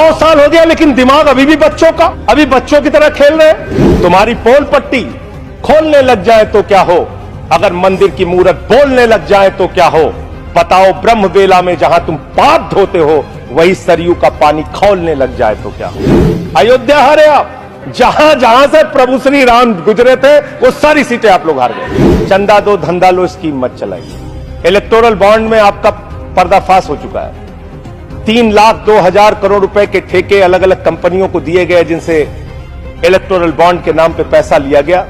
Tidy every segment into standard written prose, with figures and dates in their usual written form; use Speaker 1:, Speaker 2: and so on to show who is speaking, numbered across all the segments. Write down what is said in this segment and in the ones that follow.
Speaker 1: 100 साल हो गया लेकिन दिमाग अभी भी बच्चों का, अभी बच्चों की तरह खेल रहे हैं। तुम्हारी पोल पट्टी खोलने लग जाए तो क्या हो, अगर मंदिर की मूरत बोलने लग जाए तो क्या हो। बताओ ब्रह्म बेला में जहां तुम पाप धोते हो वही सरयू का पानी खौलने लग जाए तो क्या हो। अयोध्या हारे आप, जहां जहां से प्रभु श्री राम गुजरे थे वो सारी सीटें आप लोग हार गए। चंदा दो धंधा लो स्कीम मत चलाइए। इलेक्टोरल बॉन्ड में आपका पर्दाफाश हो चुका है। 3,02,000 करोड़ रुपए के ठेके अलग अलग कंपनियों को दिए गए जिनसे इलेक्टोरल बॉन्ड के नाम पे पैसा लिया गया।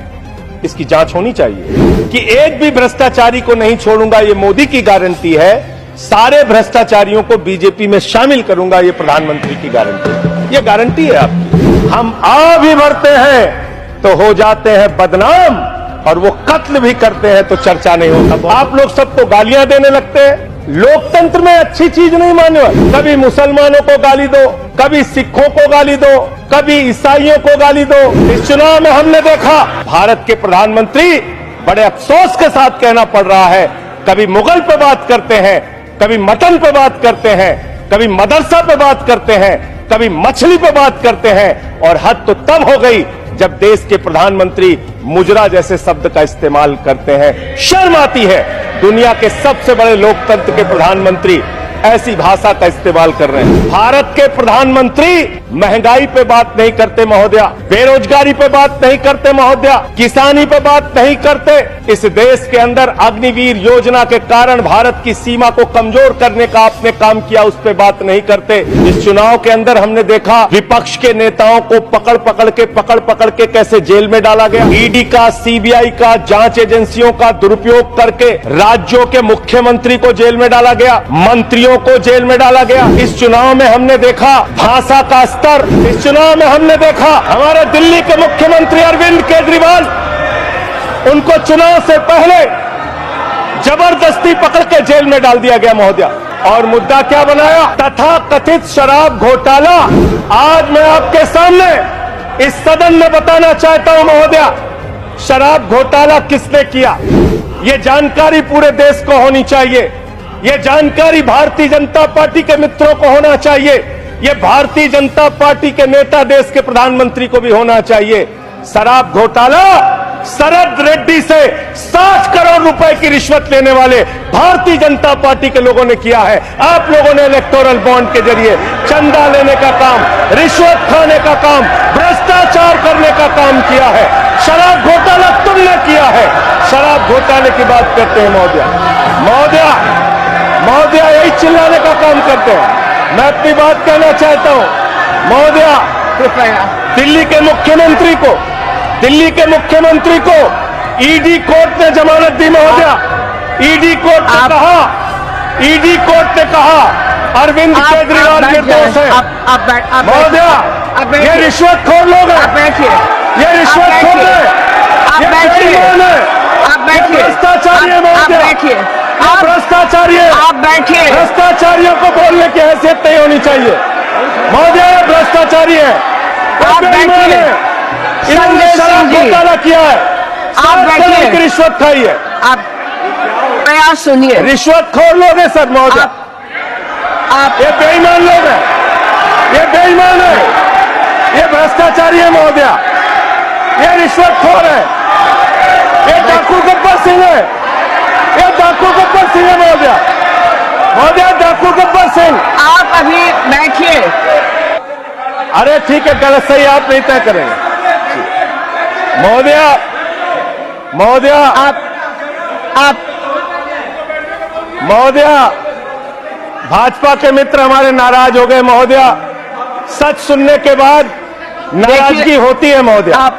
Speaker 1: इसकी जांच होनी चाहिए कि एक भी भ्रष्टाचारी को नहीं छोड़ूंगा, ये मोदी की गारंटी है। सारे भ्रष्टाचारियों को बीजेपी में शामिल करूंगा, ये प्रधानमंत्री की गारंटी है। ये गारंटी है आपकी। हम आ भी भरते हैं तो हो जाते हैं बदनाम, और वो कत्ल भी करते हैं तो चर्चा नहीं होता। आप लोग सबको गालियां देने लगते हैं। लोकतंत्र में अच्छी चीज नहीं माने। कभी मुसलमानों को गाली दो, कभी सिखों को गाली दो, कभी ईसाइयों को गाली दो। इस चुनाव में हमने देखा भारत के प्रधानमंत्री बड़े अफसोस के साथ कहना पड़ रहा है, कभी मुगल पे बात करते हैं, कभी मटन पे बात करते हैं, कभी मदरसा पे बात करते हैं, कभी मछली पे बात करते हैं, और हद तो तब हो गई जब देश के प्रधानमंत्री मुजरा जैसे शब्द का इस्तेमाल करते हैं। शर्म आती है। दुनिया के सबसे बड़े लोकतंत्र के प्रधानमंत्री ऐसी भाषा का इस्तेमाल कर रहे हैं। भारत के प्रधानमंत्री महंगाई पे बात नहीं करते महोदया, बेरोजगारी पे बात नहीं करते महोदया, किसानी पे बात नहीं करते। इस देश के अंदर अग्निवीर योजना के कारण भारत की सीमा को कमजोर करने का आपने काम किया, उस पे बात नहीं करते। इस चुनाव के अंदर हमने देखा विपक्ष के नेताओं को पकड़ पकड़ के कैसे जेल में डाला गया। ईडी का, सीबीआई का, जांच एजेंसियों का दुरुपयोग करके राज्यों के मुख्यमंत्री को जेल में डाला गया, मंत्रियों को जेल में डाला गया। इस चुनाव में हमने देखा भाषा का स्तर। इस चुनाव में हमने देखा हमारे दिल्ली के मुख्यमंत्री अरविंद केजरीवाल, उनको चुनाव से पहले जबरदस्ती पकड़ के जेल में डाल दिया गया महोदया। और मुद्दा क्या बनाया? तथा कथित शराब घोटाला। आज मैं आपके सामने इस सदन में बताना चाहता हूं महोदया, शराब घोटाला किसने किया, ये जानकारी पूरे देश को होनी चाहिए। ये जानकारी भारतीय जनता पार्टी के मित्रों को होना चाहिए। ये भारतीय जनता पार्टी के नेता, देश के प्रधानमंत्री को भी होना चाहिए। शराब घोटाला शरद रेड्डी से 60 करोड़ रुपए की रिश्वत लेने वाले भारतीय जनता पार्टी के लोगों ने किया है। आप लोगों ने इलेक्टोरल बॉन्ड के जरिए चंदा लेने का काम, रिश्वत खाने का काम, भ्रष्टाचार करने का काम किया है। शराब घोटाला तुमने किया है। शराब घोटाले की बात करते हैं महोदया, यही चिल्लाने का काम करते हैं। मैं अपनी बात कहना चाहता हूं महोदया, दिल्ली के मुख्यमंत्री को ईडी कोर्ट ने जमानत दी महोदया। ईडी कोर्ट ने कहा अरविंद केजरीवाल निर्दोष है। महोदया, ये रिश्वतखोर लोग हैं, ये रिश्वतखोर है, ये बेईमान है, ये भ्रष्टाचारी है महोदया, भ्रष्टाचारी है।
Speaker 2: आप बैठिए।
Speaker 1: भ्रष्टाचारियों को बोलने की हैसियत नहीं होनी चाहिए महोदया। भ्रष्टाचारी है,
Speaker 2: आप बैठिए।
Speaker 1: इन्होंने शराब घोटाला किया है,
Speaker 2: आप बैठिए।
Speaker 1: की रिश्वत खाई है।
Speaker 2: आप प्रयास सुनिए।
Speaker 1: रिश्वतखोर लोग हैं सर महोदया,
Speaker 2: आप
Speaker 1: ये बेईमान लोग हैं, ये बेईमान है, ये भ्रष्टाचारी है महोदया, ये रिश्वतखोर है, ये डाकू गब्बर सिंह है, ये डाकू गब्बर सिंह है महोदया, डाकू गब्बर सिंह।
Speaker 2: आप अभी बैठिए।
Speaker 1: अरे ठीक है, गलत सही आप नहीं तय करेंगे महोदया। भाजपा के मित्र हमारे नाराज हो गए महोदया। सच सुनने के बाद नाराजगी होती है महोदया।